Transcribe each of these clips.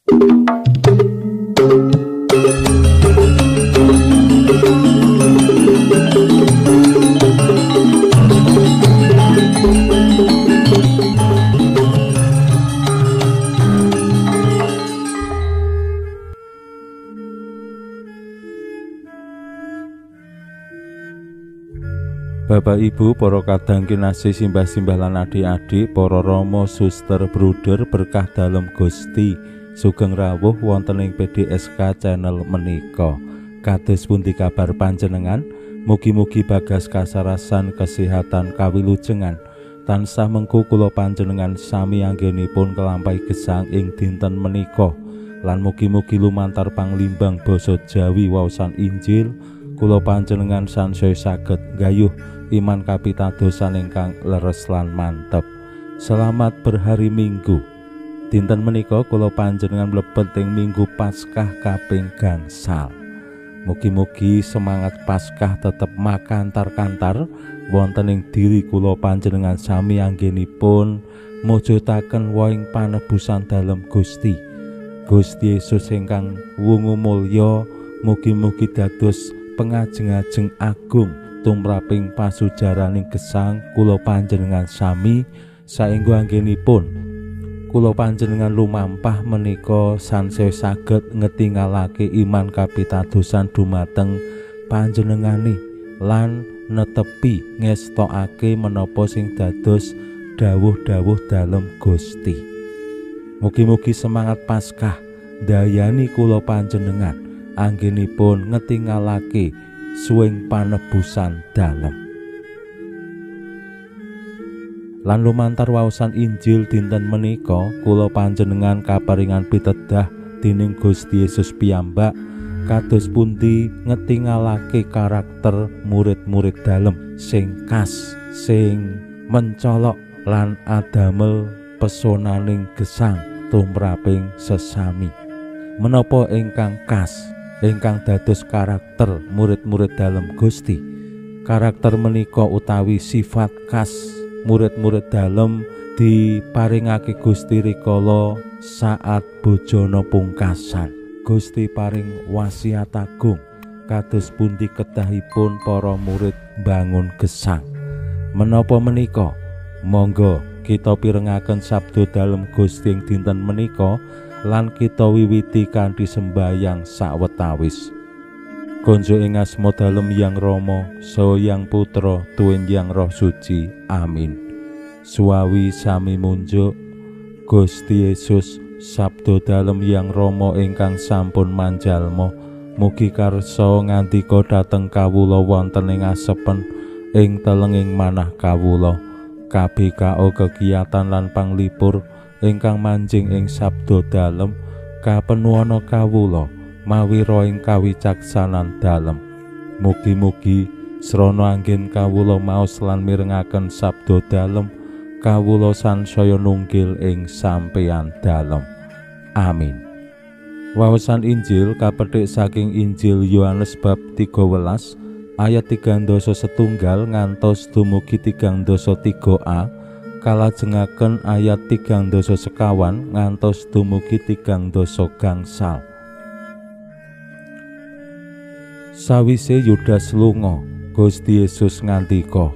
Bapak Ibu, para kadang kinasih simbah-simbah lan adik-adik, para rama, suster, bruder, berkah dalem Gusti, sugeng rawuh wonten ing PDSK channel menika. Kados pundi kabar panjenengan? Mugi-mugi bagas kasarasan kesehatan kawilujengan tansah mengku kula panjenengan sami anggenipun kelampahi gesang ing dinten menika. Lan mugi-mugi lumantar panglimbang basa Jawi waosan Injil kula panjenengan sansaya saged gayuh iman kapitadosan ingkang leres lan mantep. Selamat berhari Minggu. Dinten menika kula panjenengan mlebet ing Minggu Paskah kaping gangsal. Mugi-mugi semangat Paskah tetep makantar-kantar wonten ing diri kula panjenengan sami anggenipun mujudaken woing panebusan dalem Gusti. Gusti Yesus ingkang wungu mulya mugi-mugi dados pengajeng-ajeng agung tumraping pasujaraning gesang kula panjenengan sami saengga anggenipun kula panjenengan lumampah menika sansaya saged ngetingalake iman kapitadosan dumateng panjenengane lan netepi ngestokake menapa sing dados dawuh-dawuh dalem Gusti. Mugi-mugi semangat Paskah dayani kula panjenengan anggenipun ngetingalake suwing panebusan dalem. Lan lumantar waosan Injil dinten menika kula panjenengan kaparingan pitedah dening Gusti Yesus piyambak kados pundi ngetingalake karakter murid-murid dalem sing khas, sing mencolok lan adamel pesonaning gesang tumraping sesami. Menapa ingkang khas ingkang dados karakter murid-murid dalem Gusti? Karakter menika utawi sifat khas murid-murid dalem diparingake Gusti rikala saat bojana pungkasan. Gusti paring wasiat agung kados pundi kedahipun para murid bangun gesang. Menapa menika? Monggo kita pirengaken sabda dalem Gusti ing dinten menika lan kita wiwiti kanthi sembayang sawetawis. Konjo ing asma dalem Hyang Rama saha Hyang Putra tuwin Hyang Roh Suci. Amin. Suawi sami munjuk. Gusti Yesus sabda dalem Hyang Rama ingkang sampun manjalma mugi karsa ngandika dhateng kawula wonten ing asepen ing telenging manah kawula. KBKO kegiatan lan panglipur ingkang manjing ing sabda dalem kapenuwana kawula mawi roing kawicaksanan dalem. Mugi-mugi srana anggen kawula maos lan mirengaken sabda dalem kawula sansaya nunggil ing sampeyan dalem. Amin. Waosan Injil kapetik saking Injil Yohanes bab 13 ayat 31 ngantos dumugi 33a, kalajengaken ayat 31 ngantos dumugi 30 gangsal. Sawise Yudas lunga, Gusti Yesus ngandika,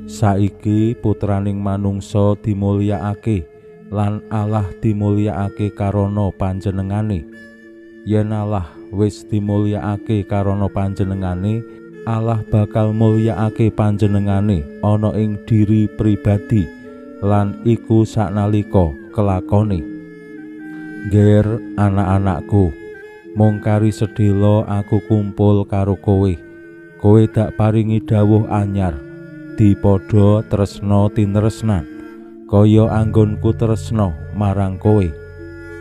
"Saiki putraning manungsa dimulyakake lan Allah dimulyakake karana panjenengane. Yen Allah wis dimulyakake karana panjenengane, Allah bakal mulyakake panjenengane ana ing diri pribadi lan iku saknalika kelakone. Ger anak-anakku, mung kari sedhela aku kumpul karo kowe. Kowe dak paringi dawuh anyar, dipadha tresna tinresnan, kaya anggonku tresna marang kowe.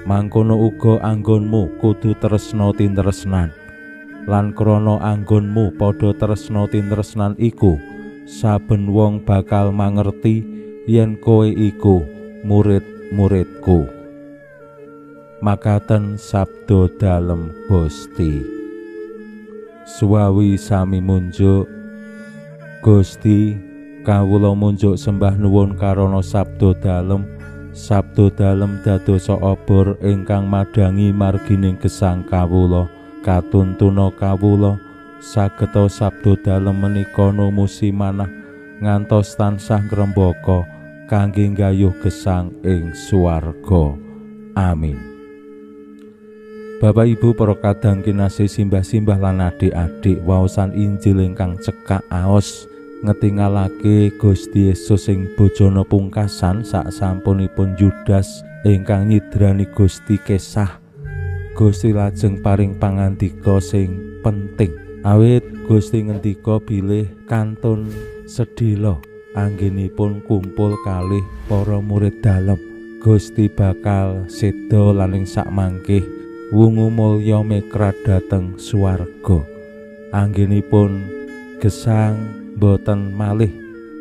Mangkono uga anggonmu kudu tresna tinresnan. Lan krana anggonmu padha tresna tinresnan iku, saben wong bakal mangerti yen kowe iku murid-muridku." Makaten sabda dalem Gusti. Suwawi sami munjuk. Gusti, kawula munjuk sembah nuwun karana sabda dalem sabda dalem dadosa obor ingkang madangi margining gesang kawula. Katuntuna kawula sageta sabda dalem menika numusi manah ngantos tansah ngrembaka kangge nggayuh gesang ing swarga. Amin. Bapak Ibu para kadang kinasih simbah-simbah lan adik-adik, waosan Injil ingkang cekak aos ngetingalake Gusti Yesus ing bojana pungkasan sak sampunipun Yudas ingkang nyidrani Gusti kesah. Gusti lajeng paring pangandika sing penting, awit Gusti ngendika bilih kantun sedhela anggenipun kumpul kalih para murid dalem. Gusti bakal seda lan ing sakmangke wungu mulya mekrat dhateng swarga. Anggenipun gesang boten malih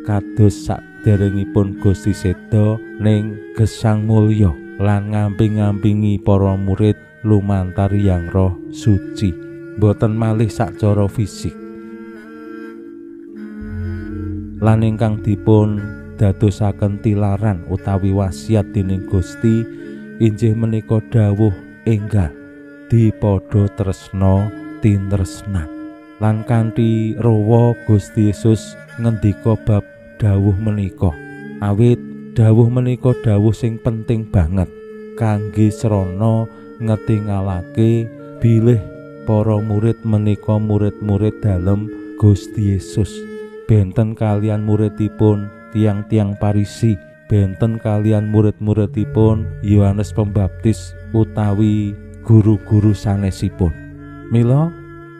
kados saderengipun Gusti seda ning gesang mulya lan ngamping-ngampingi para murid lumantar Hyang Roh Suci, boten malih sacara fisik. Lan ingkang dipun dadosaken tilaran utawi wasiat dening Gusti inggih menika dawuh enggal dipadha tresna tinresnan. Lan kanthi rawa Gusti Yesus ngendika bab dawuh menika, awit dawuh menika dawuh sing penting banget kangge srana ngetingalake bilih para murid menika murid-murid dalem Gusti Yesus. Benten kalian muridipun tiang-tiang Parisi, benten kalian murid-muridipun Yohanes Pembaptis utawi guru-guru sanesipun. Mila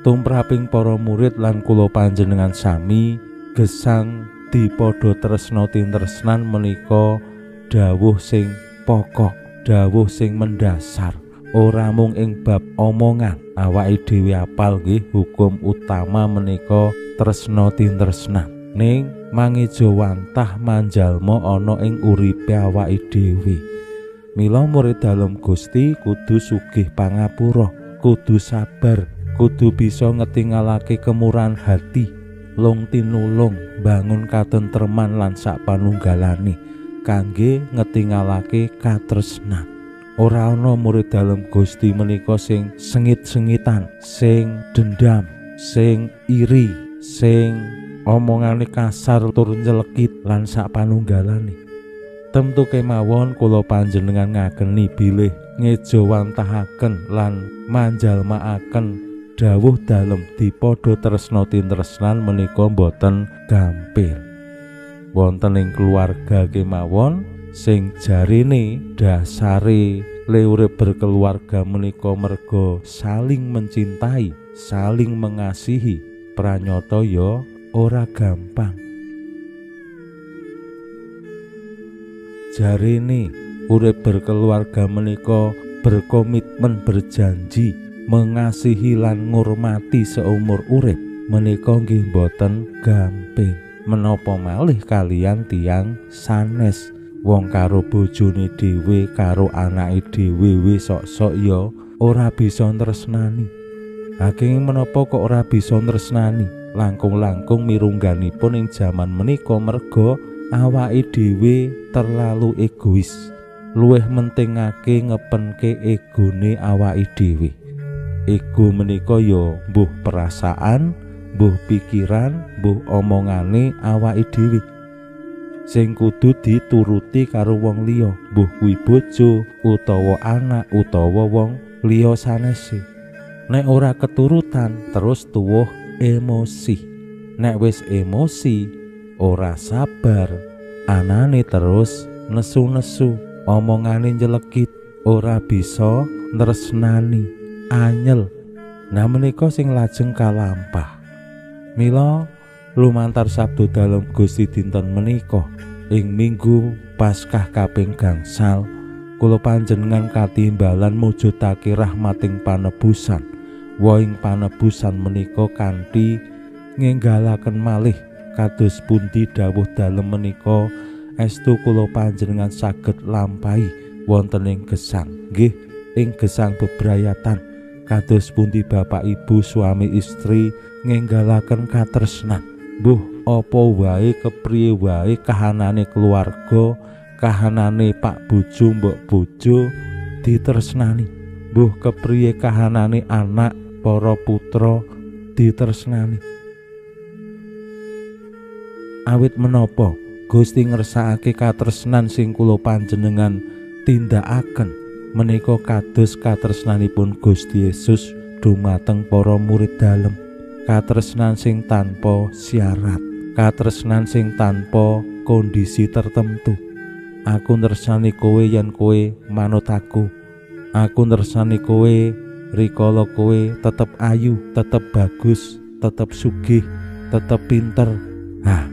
tumraping para murid lan kula panjenengan sami, gesang dipadha tresna tinresnan menika dawuh sing pokok, dawuh sing mendasar. Ora mung ing bab omongan, awake dhewe apal nggih hukum utama menika tresna tinresnan, ning mangejawantah manjalma ana ing uripe awake dhewe. Mila murid dalem Gusti kudu sugih pangapura, kudu sabar, kudu bisa ngetingalake kemurahan hati, lung tinulung, bangun katentreman lan sapanunggalane kangge ngetingalake katresnan. Ora ana murid dalem Gusti menika sing sengit-sengitan, sing dendam, sing iri, sing omongane kasar tur nyelekit lan sapanunggalane. Temtu kemawon kula panjenengan ngageni bilih ngejawantahaken lan manjalmaaken dawuh dalem dipadha tresna tinresnan menika boten gampil. Wonten ing keluarga kemawon sing jarine dasare le urip berkeluarga menika merga saling mencintai, saling mengasihi, pranyata ya ora gampang. Jarine urip berkeluarga menika berkomitmen berjanji mengasihi lan ngurmati seumur urip menika nggih boten gampil. Menapa malih kalian tiyang sanes, wong karo bojone dhewe karo anake dhewe wis sok-sok ya ora bisa tresnani. Saking menapa kok ora bisa tresnani? Langkung-langkung mirungganipun ing jaman menika merga awake dhewe terlalu egois, luwih mentingake ngepenke egone awake dhewe. Ego menika ya mbuh perasaan, mbuh pikiran, mbuh omongane awake dhewe sing kudu dituruti karo wong liya, mbuh kuwi bojo utawa anak utawa wong liya sanese. Nek ora keturutan terus tuwuh emosi. Nek wis emosi ora sabar, anane terus nesu-nesu, omongane nyelekit, ora bisa tresnani, anyel. Nah menika sing lajeng kalampah. Mila lumantar sabda dalem Gusti dinten menika ing Minggu Paskah kaping gangsal, kula panjenengan katimbalan mujudake rahmating panebusan. Woing panebusan menika kanthi ngenggalaken malih kados pundi dawuh dalem menika estu kula panjenengan saged lampahi wonten ing gesang, nggih ing gesang bebrayatan kados pundi bapak ibu suami istri ngenggalaken katresnan. Mbuh apa wae kepriye wae kahanane keluarga, kahanane pak bojo mbok bojo ditresnani, mbuh kepriye kahanane anak para putra ditresnani. Awit menapa Gusti ngersakake katresnan sing kula panjenengan tindakaken menika kados katresnanipun Gusti Yesus dumateng para murid dalem, katresnan sing tanpa syarat, katresnan sing tanpa kondisi tertentu. Aku nresnani kowe yen kowe manut aku. Aku nresnani kowe rikala kowe tetep ayu, tetep bagus, tetep sugih, tetep pinter.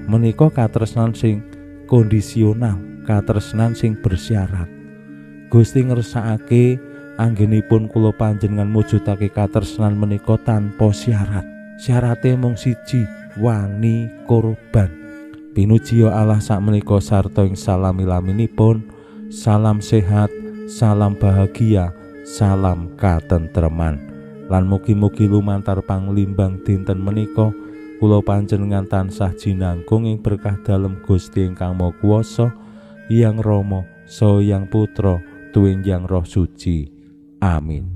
Menika katresnan sing kondisional, katresnan sing bersyarat. Gusti ngersakake anggenipun kula panjenengan mujudake katresnan menika tanpa syarat. Syarate mung siji, wani korban. Pinuji Allah sakmenika sarta ing salami-laminipun. Salam sehat, salam bahagia, salam katentreman. Lan mugi-mugi lumantar panglimbang dinten menika kula panjenengan tansah jinanggung ing berkah dalem Gusti ingkang Maha Kuwasa, Hyang Rama saha Hyang Putra tuwin Hyang Roh Suci. Amin.